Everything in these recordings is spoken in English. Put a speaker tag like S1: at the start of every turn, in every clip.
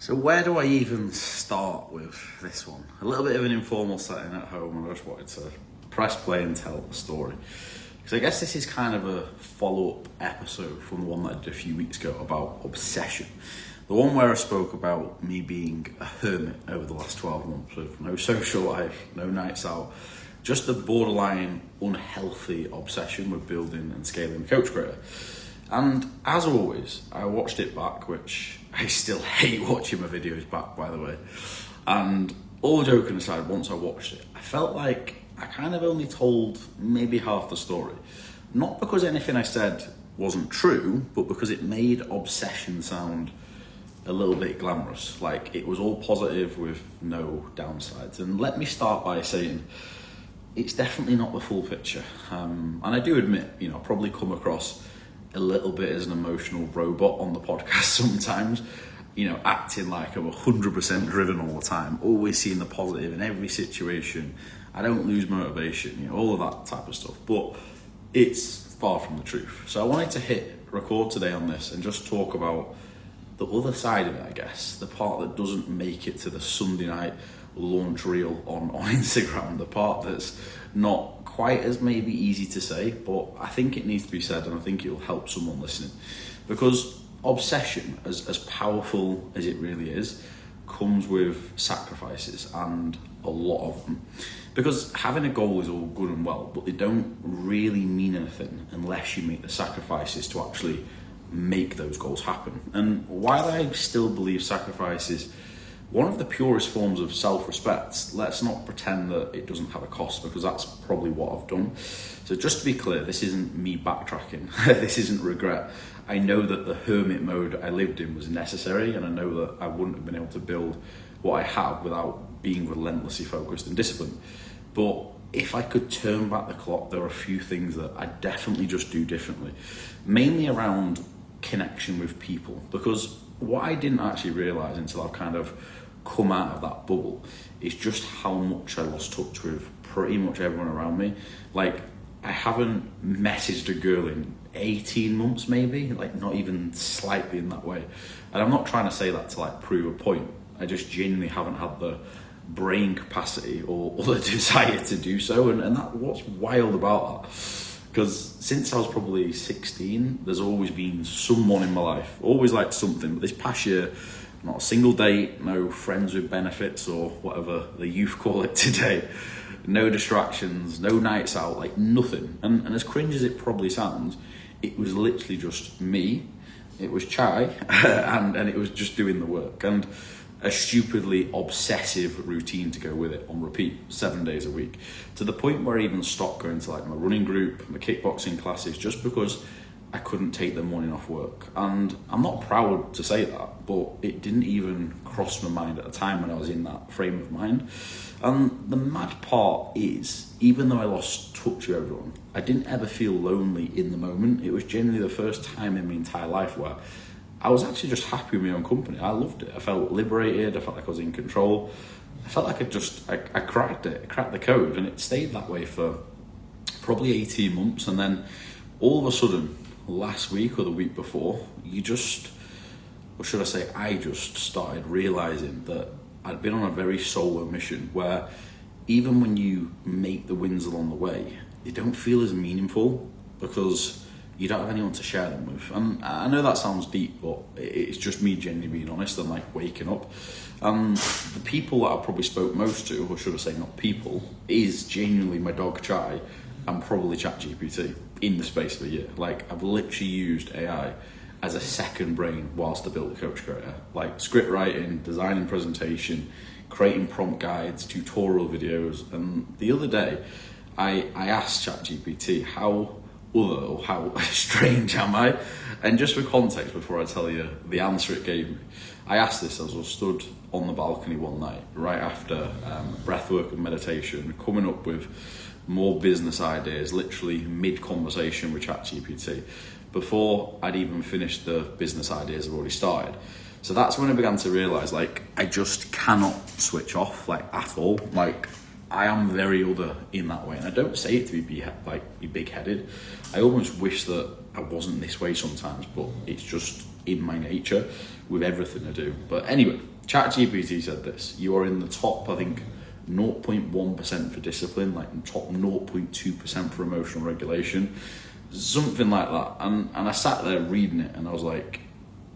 S1: So where do I even start with this one? A little bit of an informal setting at home, and I just wanted to press play and tell the story. Because I guess this is kind of a follow-up episode from the one that I did a few weeks ago about obsession. The one where I spoke about me being a hermit over the last 12 months with no social life, no nights out, just a borderline unhealthy obsession with building and scaling the coach career. And as always, I watched it back, which I still hate watching my videos back, by the way. And all joking aside, once I watched it, I felt like I kind of only told maybe half the story. Not because anything I said wasn't true, but because it made obsession sound a little bit glamorous. Like it was all positive with no downsides. And let me start by saying, it's definitely not the full picture. And I do admit, I probably come across a little bit as an emotional robot on the podcast sometimes, acting like I'm 100% driven all the time, always seeing the positive in every situation. I don't lose motivation, all of that type of stuff, but it's far from the truth. So I wanted to hit record today on this and just talk about the other side of it, I guess, the part that doesn't make it to the Sunday night launch reel on Instagram, the part that's not quite as maybe easy to say, but I think it needs to be said, and I think it will help someone listening. Because obsession, as powerful as it really is, comes with sacrifices, and a lot of them. Because having a goal is all good and well, but they don't really mean anything unless you make the sacrifices to actually make those goals happen. And while I still believe sacrifice is one of the purest forms of self-respect, let's not pretend that it doesn't have a cost, because that's probably what I've done. So just to be clear, this isn't me backtracking. This isn't regret. I know that the hermit mode I lived in was necessary, and I know that I wouldn't have been able to build what I have without being relentlessly focused and disciplined. But if I could turn back the clock, there are a few things that I definitely just do differently, mainly around connection with people. Because what I didn't actually realize until I've kind of come out of that bubble is just how much I lost touch with pretty much everyone around me. Like, I haven't messaged a girl in 18 months maybe, like not even slightly in that way. And I'm not trying to say that to prove a point. I just genuinely haven't had the brain capacity or the desire to do so. And that what's wild about that, because since I was probably 16, there's always been someone in my life, always like something. But this past year, not a single date, no friends with benefits or whatever the youth call it today, no distractions, no nights out, like nothing. And as cringe as it probably sounds, it was literally just me, it was chai, and it was just doing the work. And a stupidly obsessive routine to go with it on repeat 7 days a week, to the point where I even stopped going to my running group, my kickboxing classes, just because I couldn't take the morning off work. And I'm not proud to say that, but it didn't even cross my mind at the time when I was in that frame of mind. And the mad part is, even though I lost touch with everyone, I didn't ever feel lonely in the moment. It was genuinely the first time in my entire life where I was actually just happy with my own company. I loved it. I felt liberated. I felt like I was in control. I felt like I cracked it. I cracked the code, and it stayed that way for probably 18 months. And then all of a sudden, last week or the week before, I just started realizing that I'd been on a very solo mission where even when you make the wins along the way, they don't feel as meaningful because you don't have anyone to share them with. And I know that sounds deep, but it's just me genuinely being honest and waking up. The people that I probably spoke most to, or should I say not people, is genuinely my dog Chai and probably ChatGPT in the space of a year. I've literally used AI as a second brain whilst I built the coach career. Script writing, designing presentation, creating prompt guides, tutorial videos. And the other day, I asked ChatGPT how strange am I? And just for context, before I tell you the answer it gave me, I asked this as I was stood on the balcony one night, right after breathwork and meditation, coming up with more business ideas, literally mid-conversation with ChatGPT, before I'd even finished the business ideas I've already started. So that's when I began to realise, I just cannot switch off, at all. I am very other in that way, and I don't say it to be big-headed. I almost wish that I wasn't this way sometimes, but it's in my nature with everything I do. But anyway, ChatGPT said this: you are in the top, I think, 0.1% for discipline, like top 0.2% for emotional regulation, something like that. And I sat there reading it, and I was like,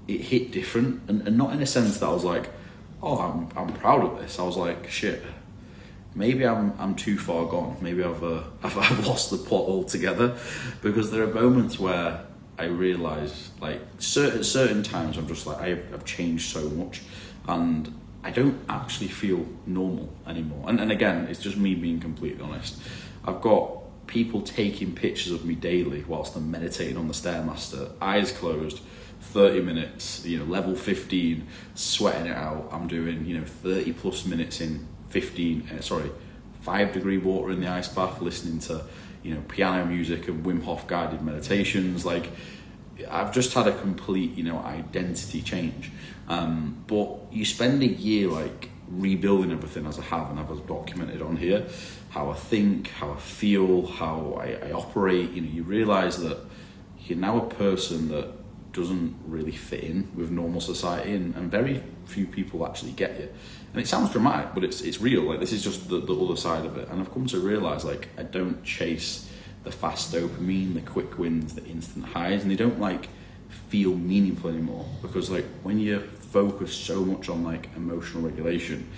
S1: it hit different, and not in a sense that I was like, oh, I'm proud of this. I was like, shit, maybe I'm too far gone. Maybe I've lost the plot altogether, because there are moments where I realise, like, certain times I'm just like, I've changed so much, and I don't actually feel normal anymore. And again, it's just me being completely honest. I've got people taking pictures of me daily whilst I'm meditating on the Stairmaster, eyes closed, 30 minutes, level 15, sweating it out. I'm doing, 30 plus minutes in 5-degree water in the ice bath, listening to, piano music and Wim Hof guided meditations. Like, I've just had a complete, identity change. But you spend a year like rebuilding everything as I have, and I've documented on here how I think, how I feel, how I operate. You realise that you're now a person that doesn't really fit in with normal society, and very few people actually get you. And it sounds dramatic, but it's real. Like, this is just the other side of it. And I've come to realise, like, I don't chase the fast dopamine, the quick wins, the instant highs, and they don't like feel meaningful anymore, because like when you focus so much on like emotional regulation,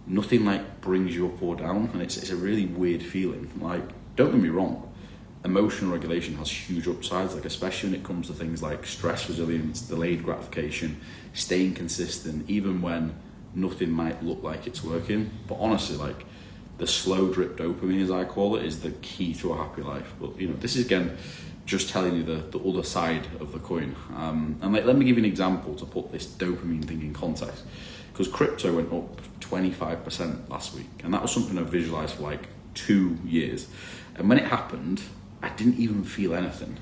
S1: nothing like brings you up or down, and it's a really weird feeling. Like, don't get me wrong, emotional regulation has huge upsides, like especially when it comes to things like stress resilience, delayed gratification, staying consistent even when nothing might look like it's working. But honestly, like, the slow drip dopamine, as I call it, is the key to a happy life. But this is again just telling you the other side of the coin. And like, let me give you an example to put this dopamine thing in context. Because crypto went up 25% last week, and that was something I visualized for like 2 years. And when it happened, I didn't even feel anything.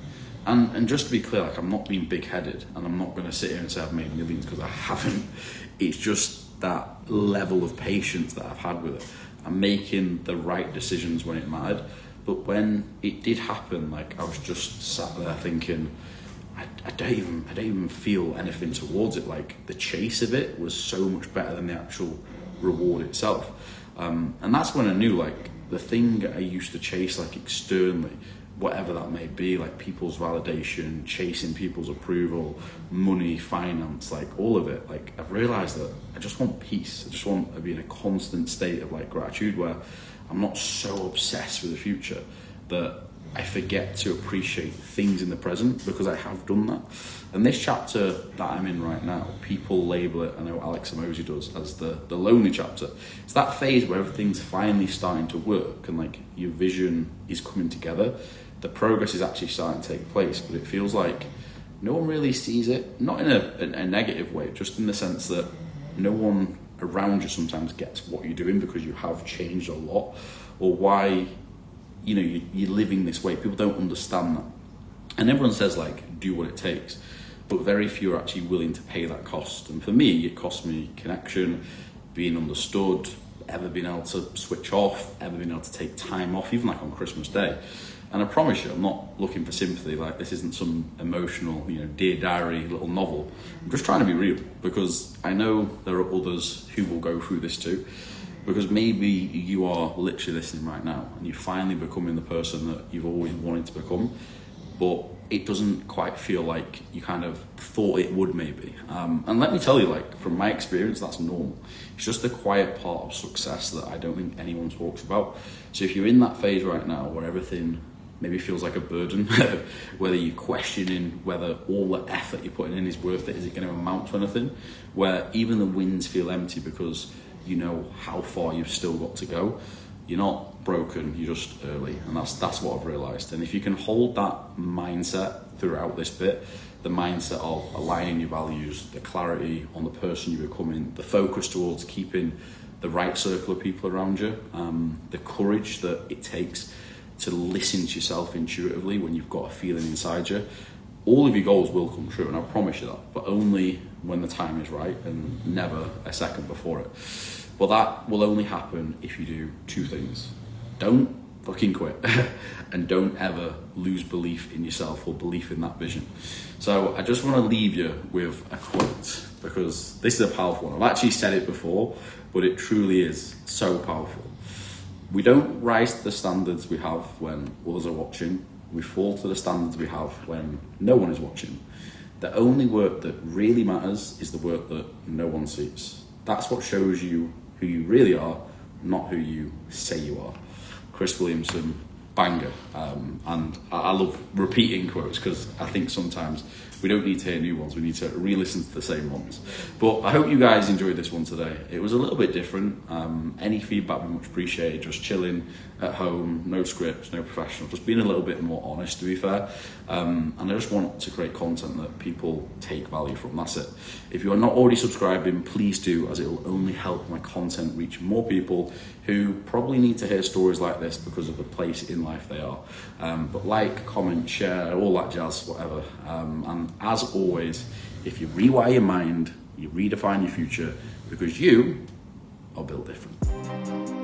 S1: And just to be clear, like, I'm not being big-headed, and I'm not going to sit here and say I've made millions, because I haven't. It's just that level of patience that I've had with it. I'm making the right decisions when it mattered. But when it did happen, like, I was just sat there thinking, I don't even feel anything towards it. Like, the chase of it was so much better than the actual reward itself. And that's when I knew, like, the thing I used to chase, like, externally, whatever that may be, like people's validation, chasing people's approval, money, finance, like all of it, like, I've realised that I just want peace. I just want to be in a constant state of like gratitude, where I'm not so obsessed with the future that I forget to appreciate things in the present, because I have done that. And this chapter that I'm in right now, people label it, I know Alex Amosi does, as the lonely chapter. It's that phase where everything's finally starting to work, and like your vision is coming together. The progress is actually starting to take place, but it feels like no one really sees it, not in a negative way, just in the sense that no one around you sometimes gets what you're doing, because you have changed a lot, or why you're living this way. People don't understand that. And everyone says, like, do what it takes, but very few are actually willing to pay that cost. And for me, it cost me connection, being understood, ever being able to switch off, ever being able to take time off, even like on Christmas Day. And I promise you, I'm not looking for sympathy. Like, this isn't some emotional, Dear Diary little novel. I'm just trying to be real, because I know there are others who will go through this too. Because maybe you are literally listening right now, and you're finally becoming the person that you've always wanted to become, but it doesn't quite feel like you kind of thought it would, maybe. And let me tell you, like, from my experience, that's normal. It's just the quiet part of success that I don't think anyone talks about. So if you're in that phase right now where everything maybe feels like a burden, whether you're questioning whether all the effort you're putting in is worth it, is it going to amount to anything, where even the wins feel empty because you know how far you've still got to go, you're not broken, you're just early. And that's what I've realised. And if you can hold that mindset throughout this bit, the mindset of aligning your values, the clarity on the person you're becoming, the focus towards keeping the right circle of people around you, the courage that it takes to listen to yourself intuitively when you've got a feeling inside you, all of your goals will come true, and I promise you that, but only when the time is right, and never a second before it. But that will only happen if you do two things. Don't fucking quit and don't ever lose belief in yourself or belief in that vision. So I just want to leave you with a quote, because this is a powerful one. I've actually said it before, but it truly is so powerful. We don't rise to the standards we have when others are watching. We fall to the standards we have when no one is watching. The only work that really matters is the work that no one sees. That's what shows you who you really are, not who you say you are. Chris Williamson, banger. And I love repeating quotes, because I think sometimes we don't need to hear new ones, we need to re-listen to the same ones. But I hope you guys enjoyed this one today. It was a little bit different. Any feedback would be much appreciated. Just chilling at home, no scripts, no professional, just being a little bit more honest, to be fair. And I just want to create content that people take value from. That's it. If you are not already subscribing, please do, as it will only help my content reach more people who probably need to hear stories like this because of the place in life they are. But like, comment, share, all that jazz, whatever. And as always, if you rewire your mind, you redefine your future, because you are built different.